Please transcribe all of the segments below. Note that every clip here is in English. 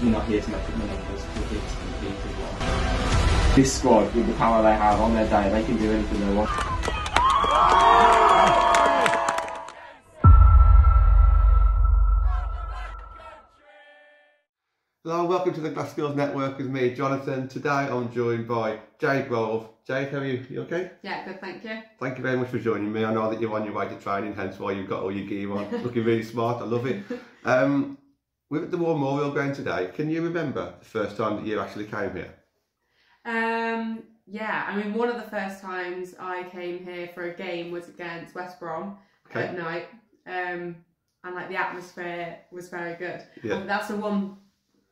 We're not here to make up the numbers, we're here to compete as well. This squad, with the power they have on their day, they can do anything they want. Hello, welcome to the Glassgirls network with me, Jonathan. Today I'm joined by Jade Grove. Jade, how are you? You okay? Yeah, good, thank you. Thank you very much for joining me. I know that you're on your way to training, hence why you've got all your gear on. Looking really smart, I love it. We're at the War Memorial Ground today. Can you remember the first time that you actually came here? Yeah, I mean, one of the first times I came here for a game was against West Brom at night. And like the atmosphere was very good. Yeah. That's the one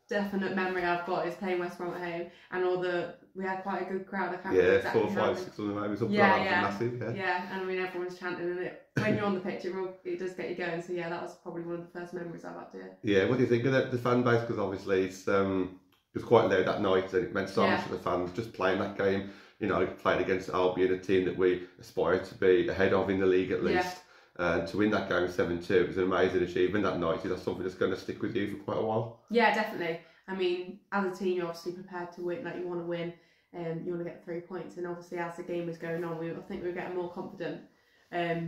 definite memory I've got is playing West Brom at home, and we had quite a good crowd. I can't remember exactly 4, 5, 600 maybe something yeah, like that. yeah. Massive, Yeah, and I mean everyone's chanting, and when you're on the pitch, it does get you going. So yeah, that was probably one of the first memories I've had here. Yeah, what do you think of the fan base? Because obviously it was quite loud that night, and it meant so much to the fans just playing that game. You know, playing against Albion, a team that we aspire to be ahead of in the league at least. And to win that game 7-2, it was an amazing achievement that night. Is that something that's going to stick with you for quite a while? Yeah, definitely. I mean, as a team, you're obviously prepared to win. Like, you want to win, you want to get 3 points. And obviously, as the game was going on, I think we were getting more confident. I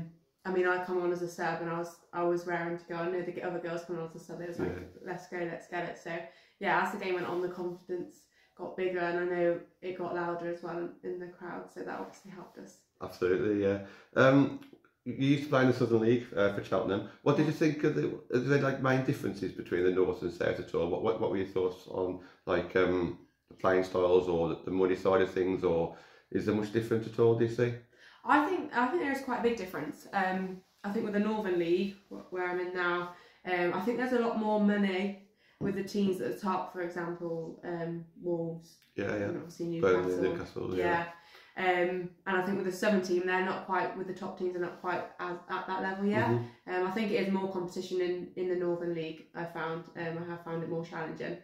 mean, I come on as a sub, and I was raring to go. I know the other girls coming on as a sub. It was like, let's go, let's get it. So yeah, as the game went on, the confidence got bigger, and I know it got louder as well in the crowd. So that obviously helped us. Absolutely, yeah. You used to play in the Southern League for Cheltenham. What did you think of the like main differences between the North and South at all? What were your thoughts on like the playing styles or the money side of things, or is there much different at all? Do you see? I think there is quite a big difference. I think with the Northern League, where I'm in now, I think there's a lot more money with the teams at the top. For example, Wolves. Yeah, yeah. And obviously Newcastle. Yeah. And I think with the Southern team, they're not quite, with the top teams, they're not quite at that level yet. I think it is more competition in the Northern League, I found. I have found it more challenging.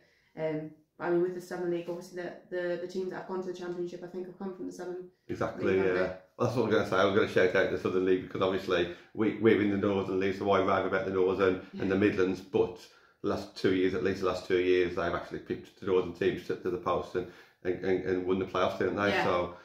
I mean, with the Southern League, obviously the teams that have gone to the Championship, I think, have come from the Southern League. Yeah. That's what I was going to say. I was going to shout out the Southern League because obviously we're in the Northern League, so I rave about the Northern and the Midlands, but the last 2 years, they've actually picked the Northern teams to the post and won the playoffs, didn't they? Yeah. So,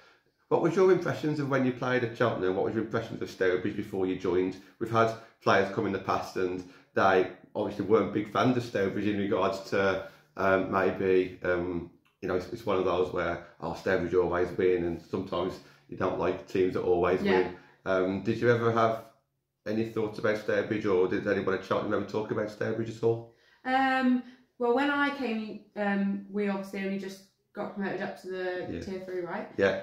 what was your impressions of when you played at Cheltenham? What was your impressions of Stourbridge before you joined? We've had players come in the past and they obviously weren't big fans of Stourbridge in regards to maybe, you know, it's one of those where, Stourbridge always win, and sometimes you don't like teams that always win. Did you ever have any thoughts about Stourbridge, or did anyone at Cheltenham ever talk about Stourbridge at all? Well, when I came, we obviously only just got promoted up to the Tier 3, right? Yeah.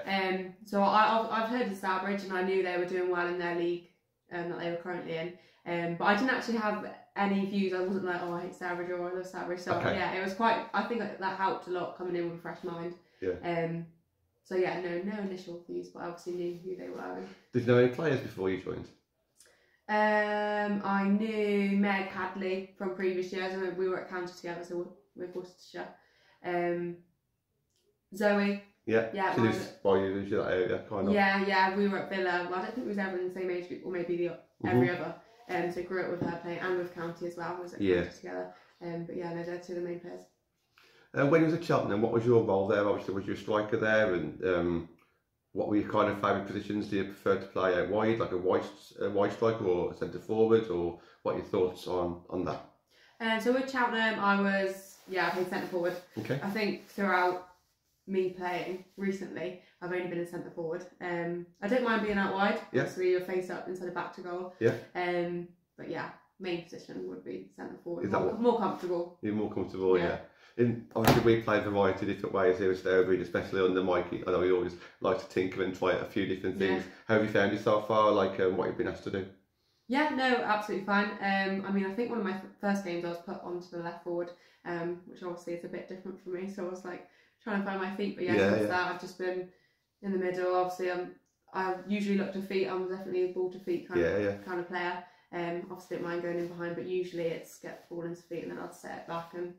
So I've heard of Stourbridge, and I knew they were doing well in their league that they were currently in. But I didn't actually have any views. I wasn't like, I hate Stourbridge or I love Stourbridge. So yeah, it was quite. I think that helped a lot coming in with a fresh mind. Yeah. So yeah, no initial views, but I obviously knew who they were. Did you know any players before you joined? I knew Meg Hadley from previous years, and we were at County together, so with Worcestershire. Zoe. Yeah. She lives by you, that area, kind of. Yeah. We were at Villa. Well, I don't think we was ever in the same age group, or maybe every other. So grew up with her playing, and with County as well. We was at County together. But yeah, no, they're two of the main players. When you was at Cheltenham, what was your role there? Obviously, was you a striker there, and what were your kind of favourite positions? Do you prefer to play out wide, like a wide striker, or a centre forward, or what are your thoughts on that? So with Cheltenham, I played centre forward. Okay. I think throughout me playing recently, I've only been a centre forward. I don't mind being out wide. Yeah. So you're face up instead of back to goal. Yeah. But yeah, main position would be centre forward. Is that more comfortable? You're more comfortable, yeah. Obviously, we play a variety of different ways here at Stourbridge, especially under Mikey. I know he always likes to tinker and try a few different things. How have you found it so far? Like what you've been asked to do? Yeah, no, absolutely fine. I mean, I think one of my first games I was put onto the left forward, which obviously is a bit different for me. So I was like trying to find my feet, but since that I've just been in the middle. Obviously, I usually look to feet. I'm definitely a ball to feet kind of player. Obviously, don't mind going in behind, but usually it's get the ball into feet and then I'll set it back and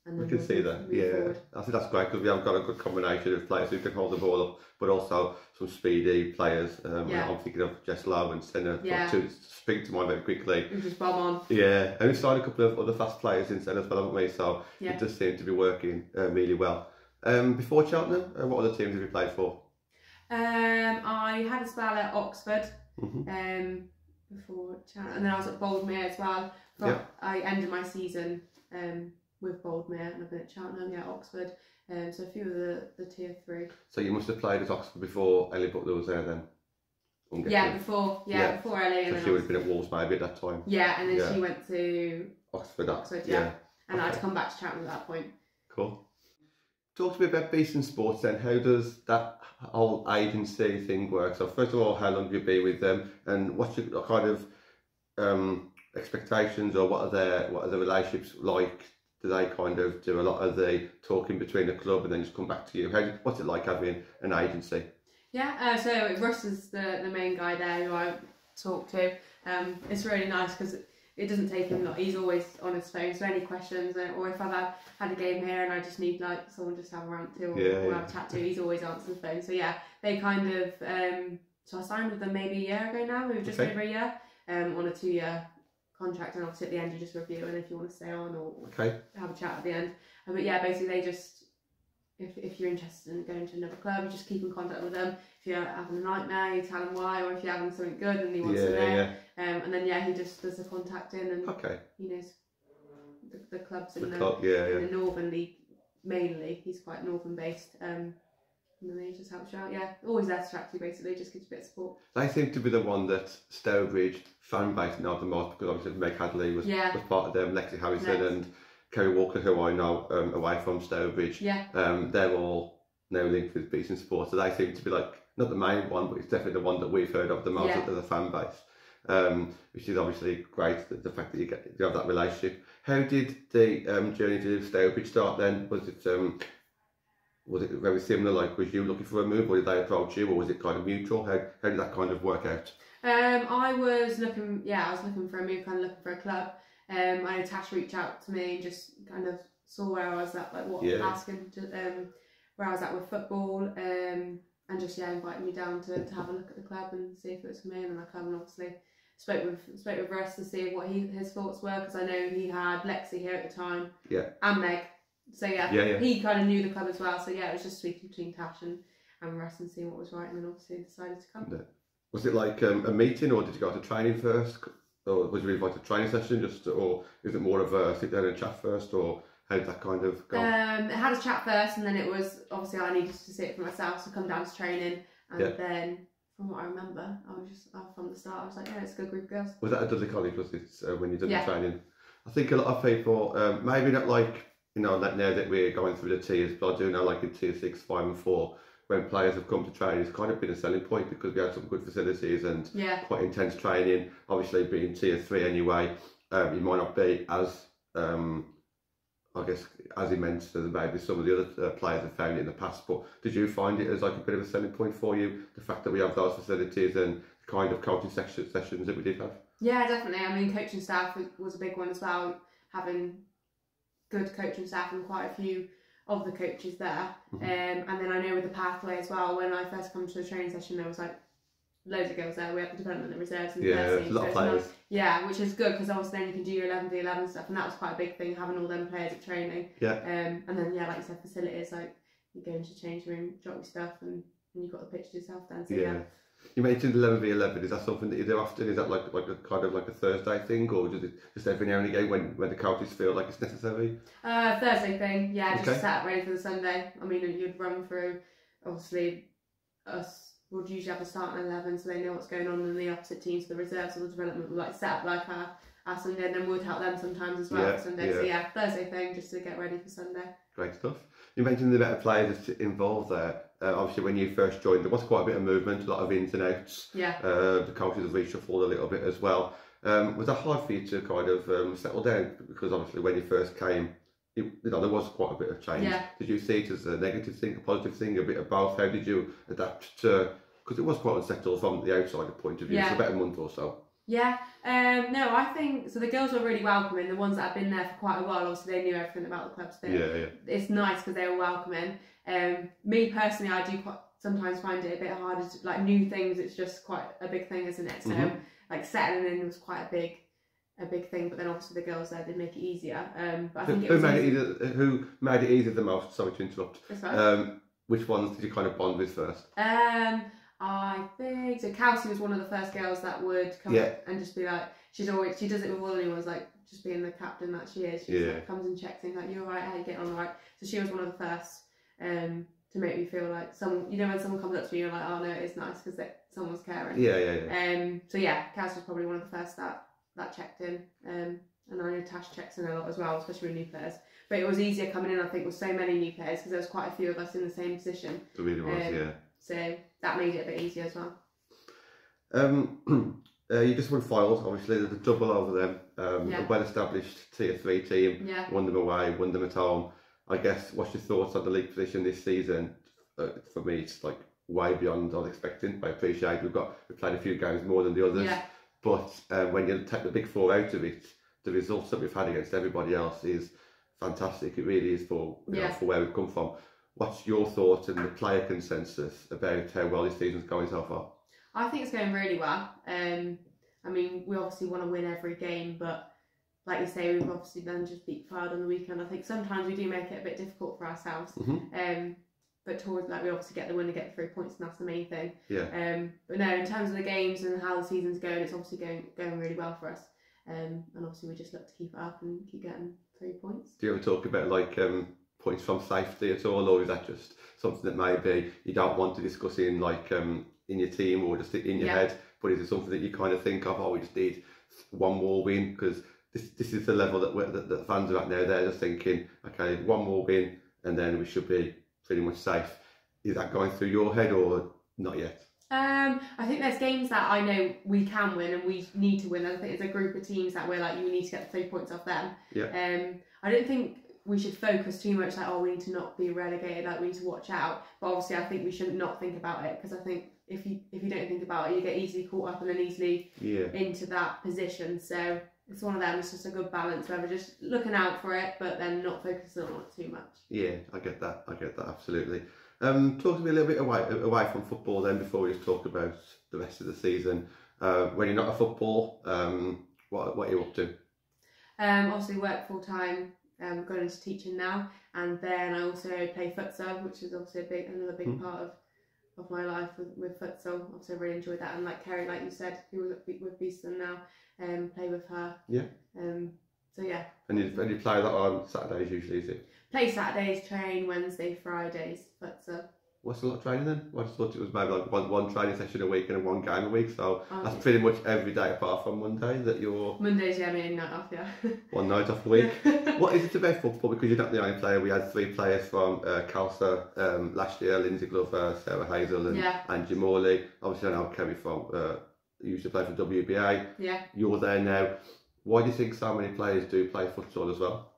and We then can we'll see that, yeah. forward. I think that's great because we have got a good combination of players who can hold the ball up, but also some speedy players. I'm thinking of Jess Lowe and Senna, to speak to mind very quickly. We just bomb on. Yeah, and we've signed a couple of other fast players in Senna as well, haven't we? So it does seem to be working really well. Before Cheltenham, what other teams have you played for? I had a spell at Oxford before Cheltenham, and then I was at Boldmere as well. But I ended my season with Boldmere, and I've been at Cheltenham, Oxford, so a few of the tier 3. So you must have played at Oxford before Ellie Butler was there then? Before Ellie. And so she would have been at Wolves maybe at that time? Yeah, and then she went to Oxford, and I had to come back to Cheltenham at that point. Cool. Talk to me about Beeston Sports then. How does that whole agency thing work? So first of all, how long have you been with them, and what's your kind of expectations, or what are the relationships like? Do they kind of do a lot of the talking between the club and then just come back to you? What's it like having an agency? Yeah, so Russ is the main guy there who I talk to. It's really nice because it doesn't take him long. He's always on his phone, so any questions, or if I've had a game here and I just need like someone just to have a rant to or have a chat to, he's always answers the phone. So yeah, they kind of so I signed with them maybe a year ago now. We were just over a year on a 2-year contract, and obviously at the end you just review, and if you want to stay on or have a chat at the end. But yeah, basically they just, if you're interested in going to another club, you just keep in contact with them. If you're having a nightmare, you tell him why, or if you're having something good and he wants to know. And then he just does the contacting, and he knows the clubs in the Northern League mainly. He's quite Northern based. And then he just helps you out. Always there to chat to you, basically, just gives you a bit of support. They seem to be the one that Stourbridge fan base know the most, because obviously Meg Hadley was part of them, Lexi Harrison and Kerry Walker, who I know away from Stourbridge. They're all now linked with Beeston Sports, so they seem to be like, not the main one, but it's definitely the one that we've heard of the most as a fan base, which is obviously great, the fact that you have that relationship. How did the journey to Stourbridge start then? Was it very similar? Like, was you looking for a move, or did they approach you, or was it kind of mutual? How did that kind of work out? I was looking for a move, kind of looking for a club. I had Tash reach out to me and just kind of saw where I was at, like asking where I was at with football, and just invited me down to have a look at the club and see if it was for me. And then I come and obviously spoke with Russ to see what his thoughts were, because I know he had Lexi here at the time, and Meg. So he kind of knew the club as well. So it was just speaking between Tash and Russ and seeing what was right, and then obviously decided to come. Was it like a meeting, or did you go to training first, or was you invited to training session, or is it more of a sit down and chat first, or how did that kind of go? It had a chat first, and then it was obviously I needed to see it for myself, so come down to training, and then from what I remember, I was just from the start I was like, it's a good group of girls. Was that at Dudley College? Was it when you did the training? I think a lot of people, maybe not like, now that we're going through the tiers, but I do know like in tier 6, 5 and 4, when players have come to train, it's kind of been a selling point, because we had some good facilities and quite intense training. Obviously being tier 3 anyway, you might not be as, I guess, as immense as maybe some of the other players have found it in the past, but did you find it as like a bit of a selling point for you, the fact that we have those facilities and the kind of coaching sessions that we did have? Yeah, definitely. I mean, coaching staff was a big one as well, having good coaching staff and quite a few of the coaches there. And then I know with the pathway as well, when I first come to the training session, there was like loads of girls there. We had the development and reserves and a lot of players. Which is good, because obviously then you can do your 11v11 stuff, and that was quite a big thing, having all them players at training. And then like you said, facilities, like you go into the change room, drop your stuff, and you've got the pitch to yourself then. So You mentioned 11v11. Is that something that you do often? Is that like a kind of like a Thursday thing, or does it just every now and again when the coaches feel like it's necessary? Thursday thing, just set up ready for the Sunday. I mean, you'd run through, obviously, us would usually have a starting 11, so they know what's going on in the opposite teams. So the reserves or the development would like set up like our Sunday, and then we'd help them sometimes as well for Sunday. So Thursday thing, just to get ready for Sunday. Great stuff. You mentioned the better players involved there. Obviously, when you first joined, there was quite a bit of movement, a lot of ins and outs. The coaches have reshuffled a little bit as well. Was that hard for you to kind of settle down? Because obviously, when you first came, there was quite a bit of change. Did you see it as a negative thing, a positive thing, a bit of both? How did you adapt to? Because it was quite unsettled from the outside point of view. For about a month or so. Yeah, no, I think so. The girls were really welcoming. The ones that have been there for quite a while, obviously they knew everything about the club. So it's nice because they were welcoming. Me personally, I do sometimes find it a bit harder to, like, new things. It's just quite a big thing, isn't it? So like settling in was quite a big thing. But then obviously the girls there did make it easier. But I think who made it easier the most? Sorry to interrupt. That's right. Which ones did you kind of bond with first? I think so. Kelsey was one of the first girls that would come up and just be like, she does it with all the new ones, like just being the captain that she is. She like, comes and checks in, like, you're right, how you getting on, all right? So she was one of the first to make me feel like when someone comes up to me, you're like, oh no, it's nice because someone's caring. So yeah, Kelsey was probably one of the first that checked in. And I know Tash checks in a lot as well, especially with new players. But it was easier coming in, I think, with so many new players because there was quite a few of us in the same position. It really was, So that made it a bit easier as well. You just won finals, obviously. There's a double over them. A well-established Tier 3 team. Won them away, won them at home. I guess, what's your thoughts on the league position this season? For me, it's like way beyond what I was expecting. I appreciate we've played a few games more than the others. But when you take the big four out of it, the results that we've had against everybody else is fantastic. It really is for where we've come from. What's your thoughts and the player consensus about how well this season's going so far? I think it's going really well. I mean, we obviously want to win every game, but like you say, we've obviously then just beat Fylde on the weekend. I think sometimes we do make it a bit difficult for ourselves. But towards that, we obviously get the win and get the 3 points, and that's the main thing. But no, in terms of the games and how the season's going, it's obviously going really well for us. And obviously we just look to keep it up and keep getting 3 points. Do you ever talk about like points from safety at all, or is that just something that maybe you don't want to discuss in like in your team or just in your head? But is it something that you kind of think of? Oh, we just need one more win, because this is the level that fans are at now. They're just thinking, okay, one more win and then we should be pretty much safe. Is that going through your head or not yet? I think there's games that I know we can win and we need to win. I think there's a group of teams that we're like, you need to get the 3 points off them. I don't think we should focus too much like, oh, we need to not be relegated, like we need to watch out. But obviously I think we should not think about it, because I think if you don't think about it, you get easily caught up and then easily into that position. So it's one of them. It's just a good balance where we're just looking out for it, but then not focusing on it too much. Yeah, I get that. Absolutely. Talk to me a little bit away from football then, before we just talk about the rest of the season. When you're not at football, what are you up to? Obviously work full time. Going into teaching now, and then I also play futsal, which is obviously another big part of my life with futsal. Obviously I really enjoyed that, and like Kerry, like you said, who was with Beeston now, play with her. So yeah. And you play that on Saturdays usually, is it? Play Saturdays, train Wednesday, Fridays, futsal. What's a lot of training then? I just thought it was maybe like one training session a week and one game a week, so that's pretty much every day apart from Monday that you're... Mondays, me night off, One night off a week. What is it about football? Because you're not the only player. We had 3 players from Calsa last year: Lindsay Glover, Sarah Hazel and Angie Morley. Obviously I know Kerry from used to play for WBA. You're there now. Why do you think so many players do play futsal as well?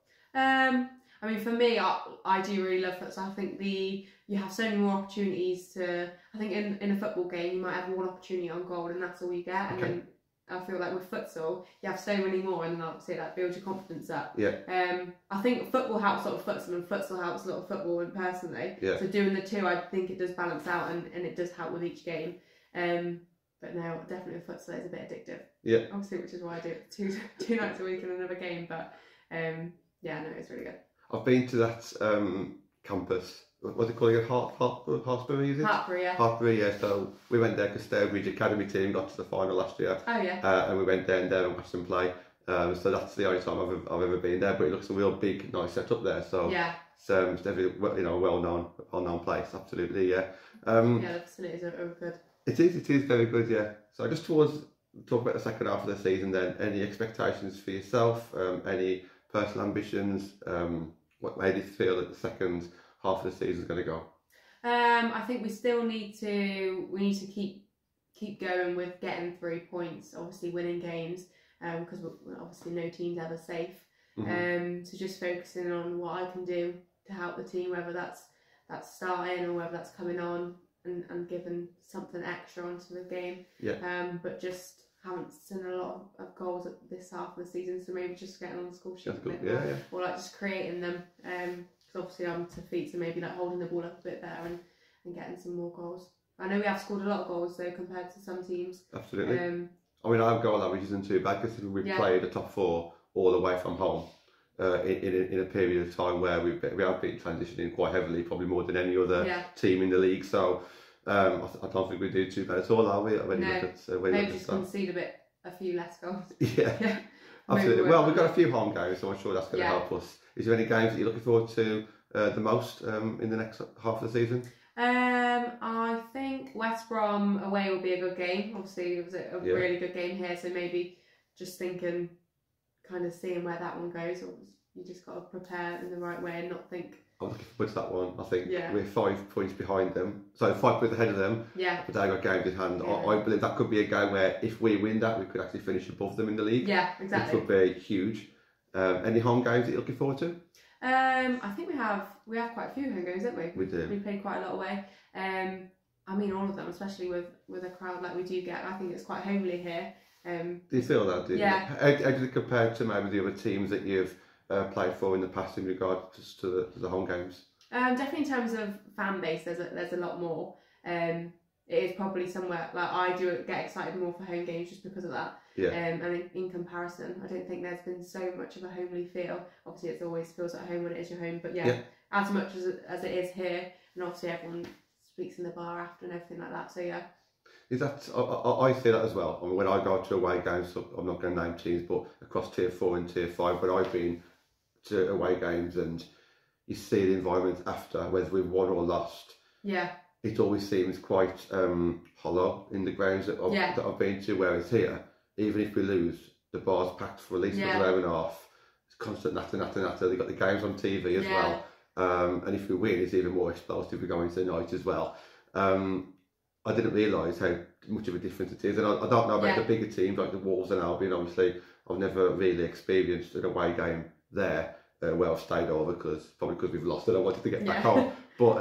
I mean, for me, I do really love futsal. I think you have so many more opportunities to... I think in a football game, you might have one opportunity on goal and that's all you get. And then I feel like with futsal, you have so many more, and then obviously that builds your confidence up. I think football helps a lot of futsal, and futsal helps a lot of football personally. So doing the two, I think it does balance out, and it does help with each game. But no, definitely futsal is a bit addictive. Obviously, which is why I do it two nights a week in another game. But yeah, no, it's really good. I've been to that campus. What's it called again? Hartpury, is it? Hartpury, yeah. Hartpury, yeah. So we went there because Stourbridge Academy team got to the final last year. Oh yeah. And we went down there and watched them play. So that's the only time I've ever been there. But it looks a real big, nice setup there. So it's definitely a well-known place. Absolutely, yeah. The facilities are good. It is very good, yeah. So just talk about the second half of the season then. Any expectations for yourself? Any personal ambitions? How do you feel that the second half of the season is going to go? I think we still need to keep going with getting 3 points, obviously winning games, because obviously no team's ever safe. So just focusing on what I can do to help the team, whether that's starting or whether that's coming on and giving something extra onto the game. But just haven't seen a lot of goals at this half of the season, so maybe just getting on the score sheet a bit yeah, more, yeah. or like just creating them. Because obviously I'm to feet, so maybe like holding the ball up a bit better and getting some more goals. I know we have scored a lot of goals though compared to some teams. Absolutely. I mean, our goal average isn't too bad considering we've played the top 4 all the way from home in a period of time where we have been transitioning quite heavily, probably more than any other team in the league. So I don't think we do too bad at all, are we? When you look at, maybe just concede a few less goals. Yeah, absolutely. Well, we've got a few home games, so I'm sure that's going to help us. Is there any games that you're looking forward to the most in the next half of the season? I think West Brom away will be a good game. Obviously, it was a really good game here, so maybe just thinking, kind of seeing where that one goes. You just got to prepare in the right way and not think. I'm looking forward to that one. I think we're 5 points behind them, so 5 points ahead of them. Yeah. But they've got games in hand. I believe that could be a game where if we win that, we could actually finish above them in the league. Yeah, exactly. It could be huge. Any home games that you're looking forward to? I think we have quite a few home games, don't we? We do. We played quite a lot away. I mean, all of them, especially with a crowd like we do get. I think it's quite homely here. Do you feel that? Do you? Yeah. How does it compare to maybe the other teams that you've played for in the past in regards to the home games? Definitely in terms of fan base, there's a lot more. It is probably somewhere like I do get excited more for home games just because of that. Yeah. And in comparison, I don't think there's been so much of a homely feel. Obviously, it always feels at home when it is your home, but as much as it is here, and obviously everyone speaks in the bar after and everything like that. So yeah. Is that I see that as well. I mean, when I go to away games, so I'm not going to name teams, but across tier 4 and tier 5, but I've been to away games and you see the environment after, whether we've won or lost. Yeah. It always seems quite hollow in the grounds that I've been to, whereas here, even if we lose, the bar's packed for at least an hour and a half. It's constant natter. They've got the games on TV as well. And if we win, it's even more explosive. We go into the night as well. I didn't realise how much of a difference it is. And I don't know about the bigger teams like the Wolves and Albion. Obviously, I've never really experienced an away game there where I've stayed over, probably because we've lost and I wanted to get back home. But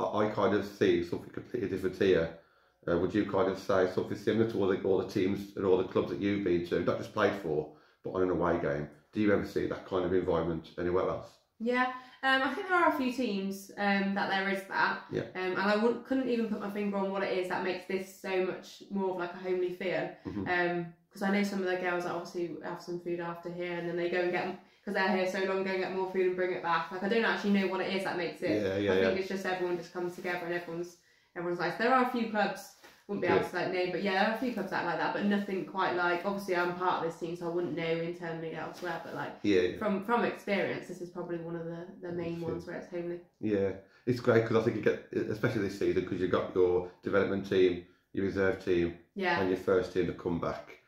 I kind of see something completely different here. Would you kind of say something similar to all the teams and all the clubs that you've been to, not just played for, but on an away game? Do you ever see that kind of environment anywhere else? Yeah, I think there are a few teams that there is that. Yeah. And I couldn't even put my finger on what it is that makes this so much more of like a homely feel. Because I know some of the girls that obviously have some food after here and then they go and get, because they're here so long, go and get more food and bring it back. Like I don't actually know what it is that makes it. I think it's just everyone just comes together and everyone's nice. There are a few clubs, wouldn't be able to like name, but yeah, there are a few clubs that like that, but nothing quite like, obviously I'm part of this team so I wouldn't know internally elsewhere, but like from experience this is probably one of the main ones where it's homely. Yeah, it's great because I think you get, especially this season, because you've got your development team, your reserve team and your first team to come back.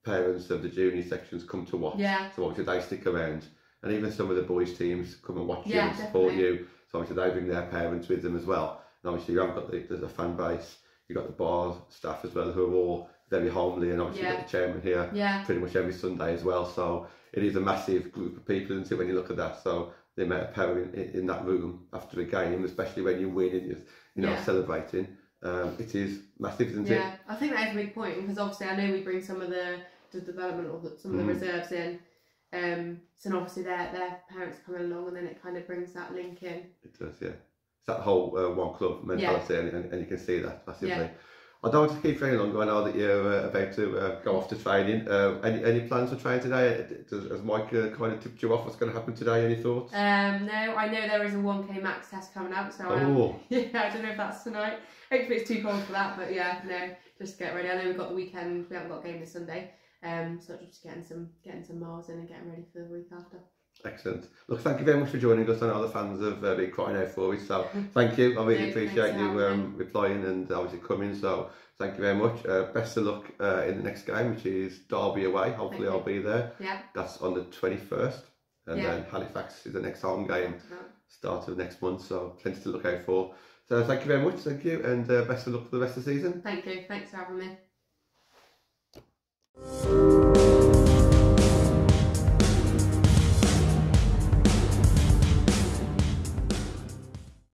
Parents of the junior sections come to watch, so obviously they stick around, and even some of the boys teams come and watch you and support you, so obviously they bring their parents with them as well. And obviously you haven't got the fan base, you've got the bar staff as well who are all very homely, and obviously you've got the chairman here pretty much every Sunday as well, so it is a massive group of people, isn't it, when you look at that. So the amount of power in that room after a game, especially when you win and you're celebrating, it is massive, isn't it? Yeah, I think that is a big point, because obviously I know we bring some of the development or some of the reserves in, so obviously their parents coming along, and then it kind of brings that link in. It does, yeah. It's that whole one club mentality, and you can see that massively. I don't want to keep very long. I know that you're about to go off to training. Any plans for training today? Has Mike kind of tipped you off what's going to happen today? Any thoughts? No, I know there is a 1K max test coming out, so I don't know if that's tonight. Hopefully it's too cold for that, but just get ready. I know we've got the weekend. We haven't got a game this Sunday, so just getting some miles in and getting ready for the week after. Excellent. Look, thank you very much for joining us. I know the fans have been crying out for it, so thank you. I really appreciate you replying and obviously coming, so thank you very much. Best of luck in the next game, which is Derby away. Hopefully I'll be there. Yeah. That's on the 21st, and then Halifax is the next home game, start of next month, so plenty to look out for. So thank you very much, thank you, and best of luck for the rest of the season. Thank you, thanks for having me.